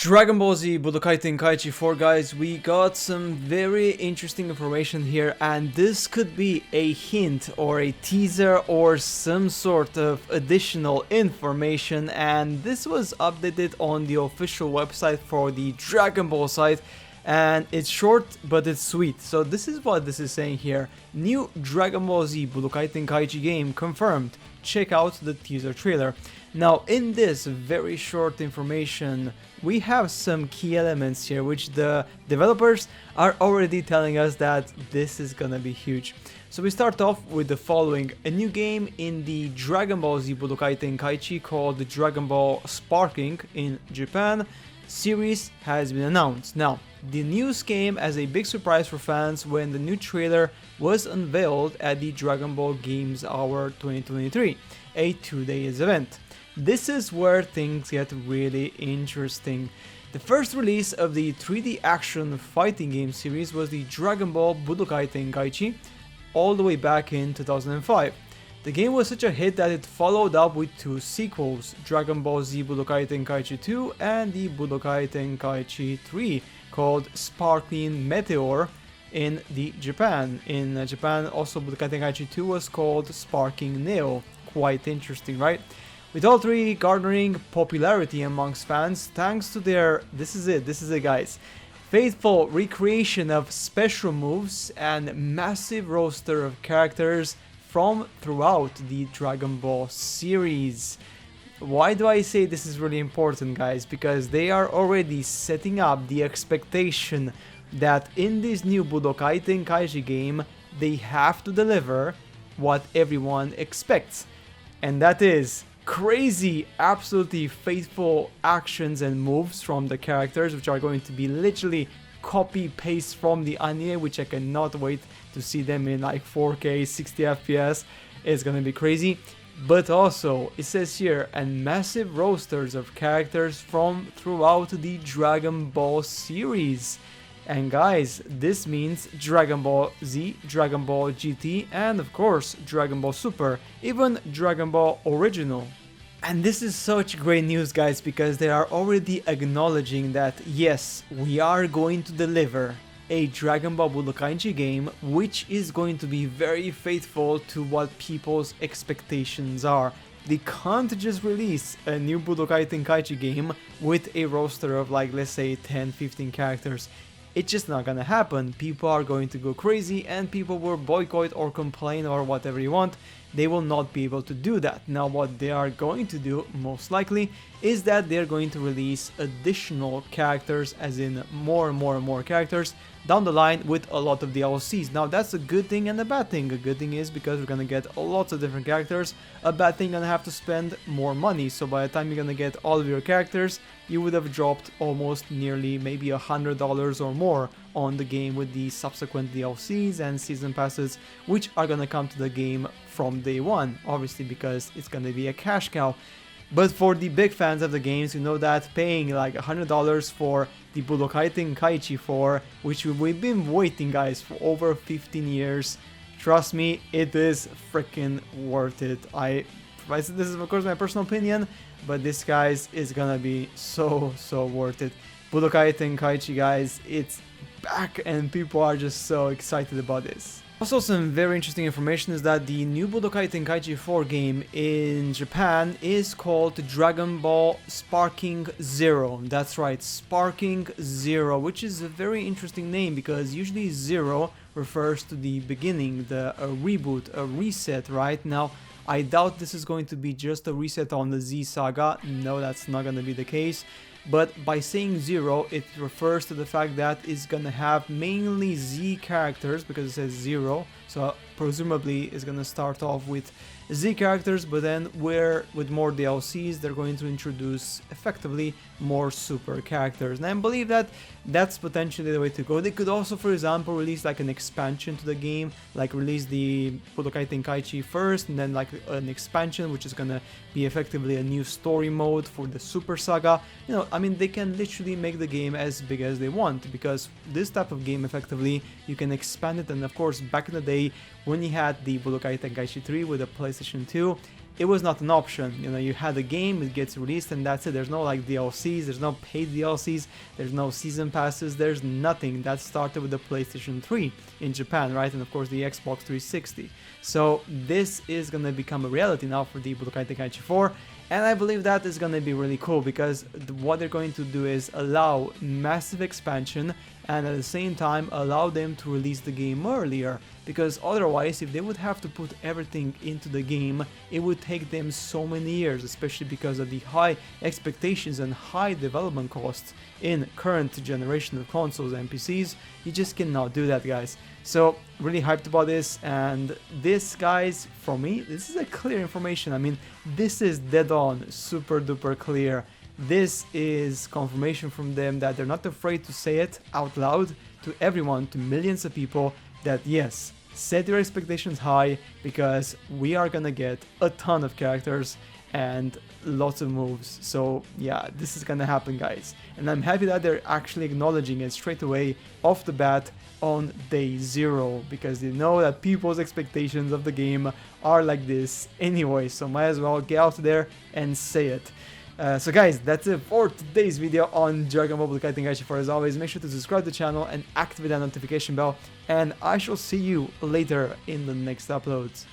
Dragon Ball Z Budokai Tenkaichi 4, guys, we got some very interesting information here, and this could be a hint or a teaser or some sort of additional information, and this was updated on the official website for the Dragon Ball site, and it's short but it's sweet. So this is what this is saying here: new Dragon Ball Z Budokai Tenkaichi game confirmed. Check out the teaser trailer. Now, in this very short information, we have some key elements here which the developers are already telling us that this is gonna be huge. So we start off with the following: a new game in the Dragon Ball Z Budokai Tenkaichi called the Dragon Ball Sparking in Japan series has been announced. Now, the news came as a big surprise for fans when the new trailer was unveiled at the Dragon Ball Games Hour 2023, a 2-day event. This is where things get really interesting. The first release of the 3D action fighting game series was the Dragon Ball Budokai Tenkaichi, all the way back in 2005. The game was such a hit that it followed up with two sequels, Dragon Ball Z Budokai Tenkaichi 2 and the Budokai Tenkaichi 3, called Sparkling Meteor in Japan. In Japan, also Budokai Tenkaichi 2 was called Sparking Neo. Quite interesting, right? With all three garnering popularity amongst fans thanks to their, this is it guys, faithful recreation of special moves and massive roster of characters from throughout the Dragon Ball series. Why do I say this is really important, guys? Because they are already setting up the expectation that in this new Budokai Tenkaichi game they have to deliver what everyone expects, and that is crazy, absolutely faithful actions and moves from the characters, which are going to be literally copy paste from the anime, which I cannot wait to see them in like 4K 60 FPS. It's gonna be crazy. But also, it says here, and massive rosters of characters from throughout the Dragon Ball series. And guys, this means Dragon Ball Z, Dragon Ball GT, and of course Dragon Ball Super, even Dragon Ball Original. And this is such great news, guys, because they are already acknowledging that yes, we are going to deliver a Dragon Ball Budokai game which is going to be very faithful to what people's expectations are. They can't just release a new Budokai Tenkaichi game with a roster of like, let's say 10-15 characters. It's just not gonna happen. People are going to go crazy and people will boycott or complain or whatever you want. They will not be able to do that. Now what they are going to do, most likely, is that they're going to release additional characters, as in more and more characters down the line with a lot of DLCs. Now that's a good thing and a bad thing. A good thing is because we're gonna get lots of different characters. A bad thing, gonna have to spend more money. So by the time you're gonna get all of your characters, you would have dropped almost nearly maybe $100 or more on the game with the subsequent DLCs and season passes, which are gonna come to the game from day one, obviously, because it's gonna be a cash cow. But for the big fans of the games, you know that paying like $100 for the Budokai Tenkaichi 4, which we've been waiting, guys, for over 15 years, trust me, it is freaking worth it. This is of course my personal opinion, but this, guys, is gonna be so worth it. Budokai Tenkaichi, guys, it's back and people are just so excited about this. Also, some very interesting information is that the new Budokai Tenkaichi 4 game in Japan is called Dragon Ball Sparking Zero. That's right, Sparking Zero, which is a very interesting name because usually Zero refers to the beginning, a reboot, a reset, right? Now, I doubt this is going to be just a reset on the Z saga. No, that's not going to be the case. But by saying zero, it refers to the fact that it's gonna have mainly Z characters because it says zero. So presumably it's gonna start off with Z characters, but then with more DLCs, they're going to introduce effectively more super characters. And I believe that that's potentially the way to go. They could also, for example, release like an expansion to the game, like release the Budokai Tenkaichi first, and then like an expansion, which is gonna be effectively a new story mode for the Super Saga. You know, I mean, they can literally make the game as big as they want, because this type of game, effectively, you can expand it. And of course, back in the day, when you had the Budokai Tenkaichi 3 with the PlayStation 2, it was not an option. You know, you had a game, it gets released, and that's it. There's no like DLCs, there's no paid DLCs, there's no season passes, there's nothing. That started with the PlayStation 3 in Japan, right? And of course the Xbox 360. So this is gonna become a reality now for the Budokai Tenkaichi 4. And I believe that is going to be really cool, because what they're going to do is allow massive expansion and at the same time allow them to release the game earlier, because otherwise if they would have to put everything into the game, it would take them so many years, especially because of the high expectations and high development costs in current generation of consoles and PCs. You just cannot do that, guys. So really hyped about this, and this, guys, for me, this is a clear information. I mean, this is dead on, super duper clear. This is confirmation from them that they're not afraid to say it out loud to everyone, to millions of people, that yes, set your expectations high, because we are gonna get a ton of characters and lots of moves. So yeah, this is gonna happen, guys, and I'm happy that they're actually acknowledging it straight away off the bat on day 0, because they know that people's expectations of the game are like this anyway, so might as well get out there and say it. So guys, that's it for today's video on Dragon Ball Budokai Tenkaichi 4. As always, make sure to subscribe to the channel and activate that notification bell, and I shall see you later in the next uploads.